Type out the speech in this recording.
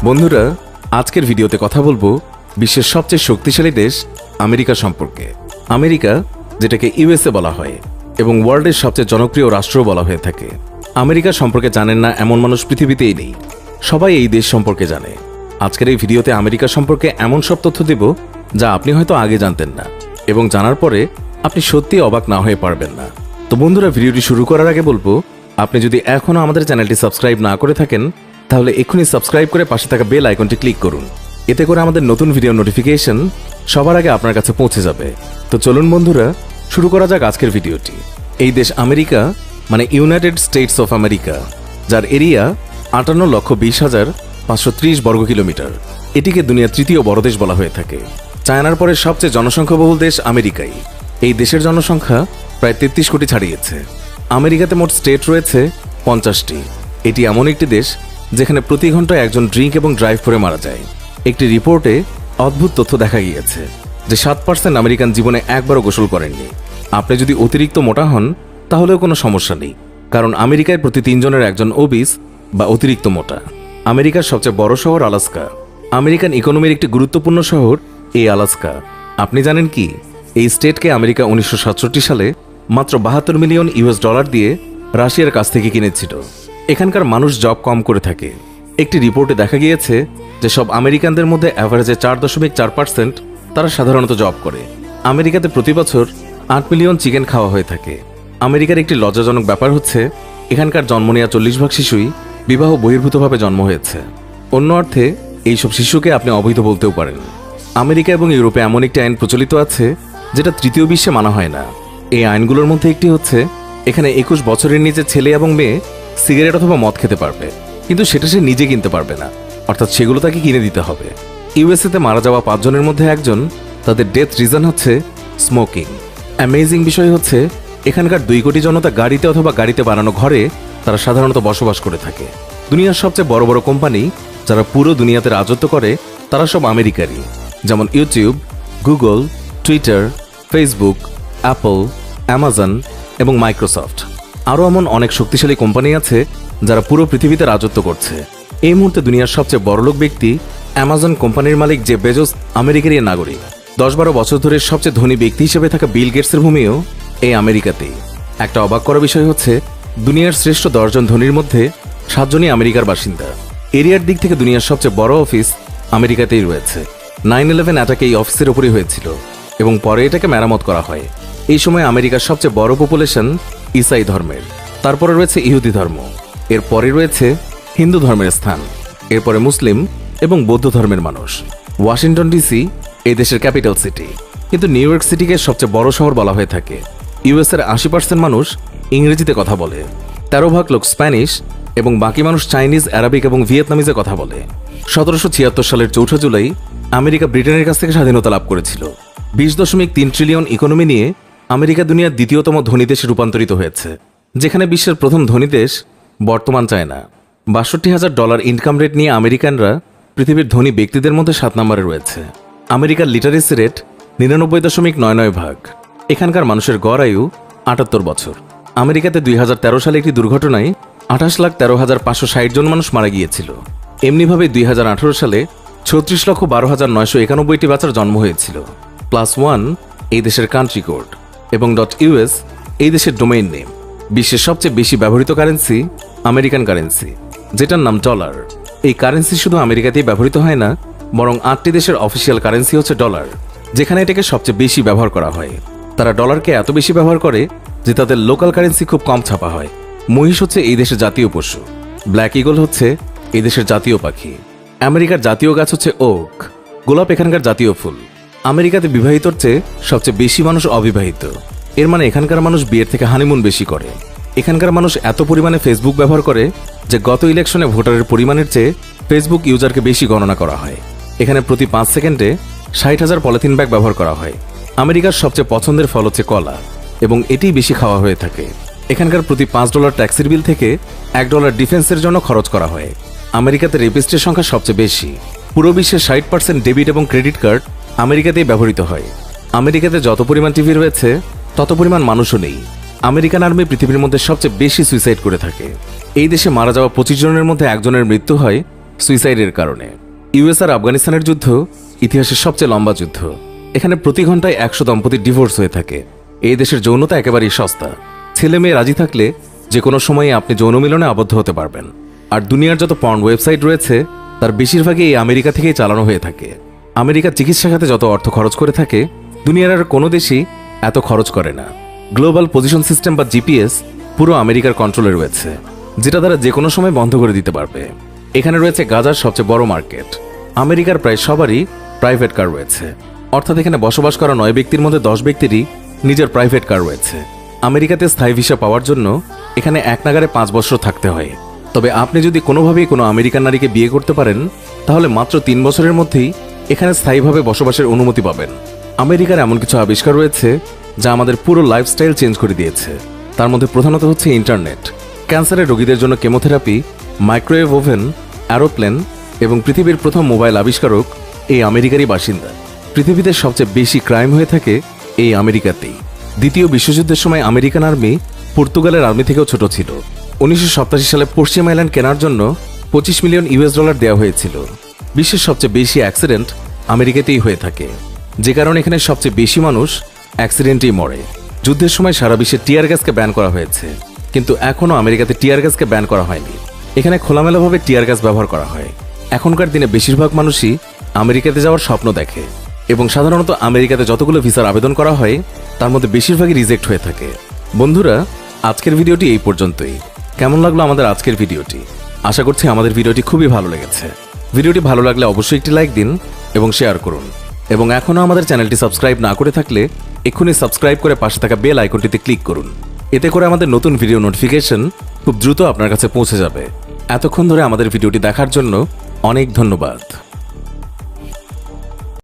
বন্ধুরা, আজকের ভিডিওতে কথা বলবো বিশ্বের সবচেয়ে শক্তিশালী দেশ আমেরিকা সম্পর্কে। আমেরিকা, যেটাকে ইউএসএ বলা হয় এবং ওয়ার্ল্ডের সবচেয়ে জনপ্রিয় রাষ্ট্রও বলা হয়ে থাকে। আমেরিকা সম্পর্কে জানেন না এমন মানুষ পৃথিবীতেই নেই। সবাই এই দেশ সম্পর্কে জানে। আজকের এই ভিডিওতে আমেরিকা সম্পর্কে এমন সব তথ্য দেব যা আপনি হয়তো আগে জানতেন না, এবং জানার পরে আপনি সত্যি অবাক না হয়ে পারবেন না। তো বন্ধুরা, ভিডিওটি শুরু করার আগে বলবো, আপনি যদি এখনো আমাদের চ্যানেলটি সাবস্ক্রাইব না করে থাকেন তাহলে এক্ষুনি সাবস্ক্রাইব করে পাশে থাকা বেল আইকনটি ক্লিক করুন। এতে করে আমাদের নতুন ভিডিও নোটিফিকেশন সবার আগে আপনার কাছে পৌঁছে যাবে। তো চলুন বন্ধুরা, শুরু করা যাক আজকের ভিডিওটি। এই দেশ আমেরিকা, মানে ইউনাইটেড স্টেটস অফ আমেরিকা, যার এরিয়া 58,20,530 বর্গ কিলোমিটার। এটিকে দুনিয়ার তৃতীয় বড় দেশ বলা হয়ে থাকে। চায়নার পরে সবচেয়ে জনসংখ্যাবহুল দেশ আমেরিকাই। এই দেশের জনসংখ্যা প্রায় 33 কোটি ছাড়িয়েছে। আমেরিকাতে মোট স্টেট রয়েছে 50টি। এটি এমন একটি দেশ যেখানে প্রতি ঘন্টায় একজন ড্রিঙ্ক এবং ড্রাইভ করে মারা যায়। একটি রিপোর্টে অদ্ভুত তথ্য দেখা গিয়েছে যে 7% আমেরিকান জীবনে একবারও গোসল করেননি। আপনি যদি অতিরিক্ত মোটা হন তাহলেও কোনো সমস্যা নেই, কারণ আমেরিকায় প্রতি 3 জনের একজন ওবিস বা অতিরিক্ত মোটা। আমেরিকার সবচেয়ে বড় শহর আলাস্কা। আমেরিকান ইকোনমির একটি গুরুত্বপূর্ণ শহর এই আলাস্কা। আপনি জানেন কি, এই স্টেটকে আমেরিকা 1967 সালে মাত্র $72 মিলিয়ন দিয়ে রাশিয়ার কাছ থেকে কিনেছিল। এখানকার মানুষ জব কম করে থাকে। একটি রিপোর্টে দেখা গিয়েছে যে সব আমেরিকানদের মধ্যে অ্যাভারেজে 4.4% তারা সাধারণত জব করে। আমেরিকাতে প্রতি বছর 8 মিলিয়ন চিকেন খাওয়া হয়ে থাকে। আমেরিকার একটি লজ্জাজনক ব্যাপার হচ্ছে, এখানকার জন্ম নেওয়া 40% শিশুই বিবাহ বহির্ভূতভাবে জন্ম হয়েছে। অন্য অর্থে এইসব শিশুকে আপনি অবৈধ বলতেও পারেন। আমেরিকা এবং ইউরোপে এমন একটি আইন প্রচলিত আছে যেটা তৃতীয় বিশ্বে মানা হয় না। এই আইনগুলোর মধ্যে একটি হচ্ছে, এখানে 21 বছরের নিচে ছেলে এবং মেয়ে সিগারেট অথবা মদ খেতে পারবে, কিন্তু সেটা সে নিজে কিনতে পারবে না, অর্থাৎ সেগুলো তাকে কিনে দিতে হবে। ইউএসএতে মারা যাওয়া 5 জনের মধ্যে একজন, তাদের ডেথ রিজন হচ্ছে স্মোকিং। অ্যামেজিং বিষয় হচ্ছে, এখানকার 2 কোটি জনতা গাড়িতে অথবা গাড়িতে বানানো ঘরে তারা সাধারণত বসবাস করে থাকে। দুনিয়ার সবচেয়ে বড় বড় কোম্পানি যারা পুরো দুনিয়াতে রাজত্ব করে তারা সব আমেরিকারই, যেমন YouTube, Google, Twitter, Facebook, Apple, Amazon এবং মাইক্রোসফট। আরও এমন অনেক শক্তিশালী কোম্পানি আছে যারা পুরো পৃথিবীতে রাজত্ব করছে। এই মুহূর্তে দুনিয়ার সবচেয়ে বড়লোক ব্যক্তি অ্যামাজন কোম্পানির মালিক জেফ বেজোস আমেরিকারই নাগরিক। 10-12 বছর ধরে সবচেয়ে ধনী ব্যক্তি হিসেবে থাকা বিল গেটসের ভূমিও এই আমেরিকাতেই। একটা অবাক করা বিষয় হচ্ছে, দুনিয়ার শ্রেষ্ঠ 10 জন ধনীর মধ্যে 7 জনই আমেরিকার বাসিন্দা। এরিয়ার দিক থেকে দুনিয়ার সবচেয়ে বড় অফিস আমেরিকাতেই রয়েছে। 9/11 অ্যাটাক এই অফিসের উপরই হয়েছিল এবং পরে এটাকে মেরামত করা হয়। এই সময় আমেরিকার সবচেয়ে বড় পপুলেশন ইসাই ধর্মের, তারপরে রয়েছে ইহুদি ধর্ম, এরপরে রয়েছে হিন্দু ধর্মের স্থান, এরপরে মুসলিম এবং বৌদ্ধ ধর্মের মানুষ। ওয়াশিংটন ডিসি এই দেশের ক্যাপিটাল সিটি, কিন্তু নিউ ইয়র্ক সিটিকে সবচেয়ে বড় শহর বলা হয়ে থাকে। ইউএসের 80% মানুষ ইংরেজিতে কথা বলে, 13% লোক স্প্যানিশ এবং বাকি মানুষ চাইনিজ, আরবিক এবং ভিয়েতনামিজে কথা বলে। 1776 সালের 4 জুলাই আমেরিকা ব্রিটেনের কাছ থেকে স্বাধীনতা লাভ করেছিল। 20.3 ট্রিলিয়ন ইকোনমি নিয়ে আমেরিকা দুনিয়ার দ্বিতীয়তম ধনী দেশে রূপান্তরিত হয়েছে, যেখানে বিশ্বের প্রথম ধনী দেশ বর্তমান চায়না। $62,000 ইনকাম রেট নিয়ে আমেরিকানরা পৃথিবীর ধনী ব্যক্তিদের মধ্যে 7 নম্বরে রয়েছে। আমেরিকার লিটারেসি রেট 99.99 ভাগ। এখানকার মানুষের গড় আয়ু 78 বছর। আমেরিকাতে 2013 সালে একটি দুর্ঘটনায় 28,13,560 জন মানুষ মারা গিয়েছিল। এমনিভাবে 2018 সালে 36,12,991টি বাচ্চার জন্ম হয়েছিল। +1 এই দেশের কান্ট্রি কোড এবং .us এই দেশের ডোমেইন নেম। বিশ্বের সবচেয়ে বেশি ব্যবহৃত কারেন্সি আমেরিকান কারেন্সি, যেটার নাম ডলার। এই কারেন্সি শুধু আমেরিকাতেই ব্যবহৃত হয় না, বরং 8টি দেশের অফিসিয়াল কারেন্সি হচ্ছে ডলার, যেখানে এটাকে সবচেয়ে বেশি ব্যবহার করা হয়। তারা ডলারকে এত বেশি ব্যবহার করে যে তাদের লোকাল কারেন্সি খুব কম ছাপা হয়। মহিষ হচ্ছে এই দেশের জাতীয় পশু। ব্ল্যাক ইগল হচ্ছে এই দেশের জাতীয় পাখি। আমেরিকার জাতীয় গাছ হচ্ছে ওক। গোলাপ এখানকার জাতীয় ফুল। আমেরিকাতে বিবাহিতর চেয়ে সবচেয়ে বেশি মানুষ অবিবাহিত। এর মানে এখানকার মানুষ বিয়ের থেকে হানিমুন বেশি করে। এখানকার মানুষ এত পরিমাণে ফেসবুক ব্যবহার করে যে গত ইলেকশনে ভোটারের পরিমাণের চেয়ে ফেসবুক ইউজারকে বেশি গণনা করা হয়। এখানে প্রতি 5 সেকেন্ডে 60,000 পলিথিন ব্যাগ ব্যবহার করা হয়। আমেরিকার সবচেয়ে পছন্দের ফল হচ্ছে কলা এবং এটিই বেশি খাওয়া হয়ে থাকে। এখানকার প্রতি $5 ট্যাক্সির বিল থেকে $1 ডিফেন্সের জন্য খরচ করা হয়। আমেরিকাতে রেপিস্টের সংখ্যা সবচেয়ে বেশি। পুরো বিশ্বে 60% ডেবিট এবং ক্রেডিট কার্ড আমেরিকাতেই ব্যবহৃত হয়। আমেরিকাতে যত পরিমাণ টিভি রয়েছে তত পরিমাণ মানুষও নেই। আমেরিকান আর্মি পৃথিবীর মধ্যে সবচেয়ে বেশি সুইসাইড করে থাকে। এই দেশে মারা যাওয়া 25 জনের মধ্যে একজনের মৃত্যু হয় সুইসাইডের কারণে। ইউএস আর আফগানিস্তানের যুদ্ধ ইতিহাসের সবচেয়ে লম্বা যুদ্ধ। এখানে প্রতি ঘন্টায় 100 দম্পতির ডিভোর্স হয়ে থাকে। এই দেশের যৌনতা একেবারেই সস্তা। ছেলে মেয়ে রাজি থাকলে যে কোনো সময়ে আপনি যৌন মিলনে আবদ্ধ হতে পারবেন। আর দুনিয়ার যত পর্ন ওয়েবসাইট রয়েছে তার বেশিরভাগই এই আমেরিকা থেকেই চালানো হয়ে থাকে। আমেরিকা চিকিৎসা খাতে যত অর্থ খরচ করে থাকে দুনিয়ার আর কোনো দেশই এত খরচ করে না। গ্লোবাল পজিশন সিস্টেম বা জিপিএস পুরো আমেরিকার কন্ট্রোলে রয়েছে, যেটা তারা যে কোনো সময় বন্ধ করে দিতে পারবে। এখানে রয়েছে গাজার সবচেয়ে বড় মার্কেট। আমেরিকার প্রায় সবারই প্রাইভেট কার রয়েছে, অর্থাৎ এখানে বসবাস করা 9 ব্যক্তির মধ্যে 10 ব্যক্তিরই নিজের প্রাইভেট কার রয়েছে। আমেরিকাতে স্থায়ী ভিসা পাওয়ার জন্য এখানে এক নাগারে 5 বছর থাকতে হয়। তবে আপনি যদি কোনোভাবেই কোনো আমেরিকান নারীকে বিয়ে করতে পারেন তাহলে মাত্র 3 বছরের মধ্যেই এখানে স্থায়ীভাবে বসবাসের অনুমতি পাবেন। আমেরিকার এমন কিছু আবিষ্কার রয়েছে যা আমাদের পুরো লাইফস্টাইল চেঞ্জ করে দিয়েছে। তার মধ্যে প্রধানত হচ্ছে ইন্টারনেট, ক্যান্সারের রোগীদের জন্য কেমোথেরাপি, মাইক্রোওয়েভ ওভেন, অ্যারোপ্লেন এবং পৃথিবীর প্রথম মোবাইল আবিষ্কারক এই আমেরিকারই বাসিন্দা। পৃথিবীতে সবচেয়ে বেশি ক্রাইম হয়ে থাকে এই আমেরিকাতেই। দ্বিতীয় বিশ্বযুদ্ধের সময় আমেরিকান আর্মি পর্তুগালের আর্মি থেকেও ছোট ছিল। 1987 সালে পশ্চিম আইল্যান্ড কেনার জন্য $25 মিলিয়ন দেওয়া হয়েছিল। বিশ্বের সবচেয়ে বেশি অ্যাক্সিডেন্ট আমেরিকাতেই হয়ে থাকে, যে কারণে এখানে সবচেয়ে বেশি মানুষ অ্যাক্সিডেন্টেই মরে। যুদ্ধের সময় সারা বিশ্বে টিয়ার গ্যাসকে ব্যান করা হয়েছে, কিন্তু এখনও আমেরিকাতে টিয়ার গ্যাসকে ব্যান করা হয়নি। এখানে খোলামেলাভাবে টিয়ার গ্যাস ব্যবহার করা হয়। এখনকার দিনে বেশিরভাগ মানুষই আমেরিকাতে যাওয়ার স্বপ্ন দেখে এবং সাধারণত আমেরিকাতে যতগুলো ভিসার আবেদন করা হয় তার মধ্যে বেশিরভাগই রিজেক্ট হয়ে থাকে। বন্ধুরা, আজকের ভিডিওটি এই পর্যন্তই। কেমন লাগলো আমাদের আজকের ভিডিওটি? আশা করছি আমাদের ভিডিওটি খুবই ভালো লেগেছে। ভিডিওটি ভালো লাগলে অবশ্যই একটি লাইক দিন এবং শেয়ার করুন। এবং এখনও আমাদের চ্যানেলটি সাবস্ক্রাইব না করে থাকলে এক্ষুনি সাবস্ক্রাইব করে পাশে থাকা বেল আইকনটিতে ক্লিক করুন। এতে করে আমাদের নতুন ভিডিও নোটিফিকেশন খুব দ্রুত আপনার কাছে পৌঁছে যাবে। এতক্ষণ ধরে আমাদের ভিডিওটি দেখার জন্য অনেক ধন্যবাদ।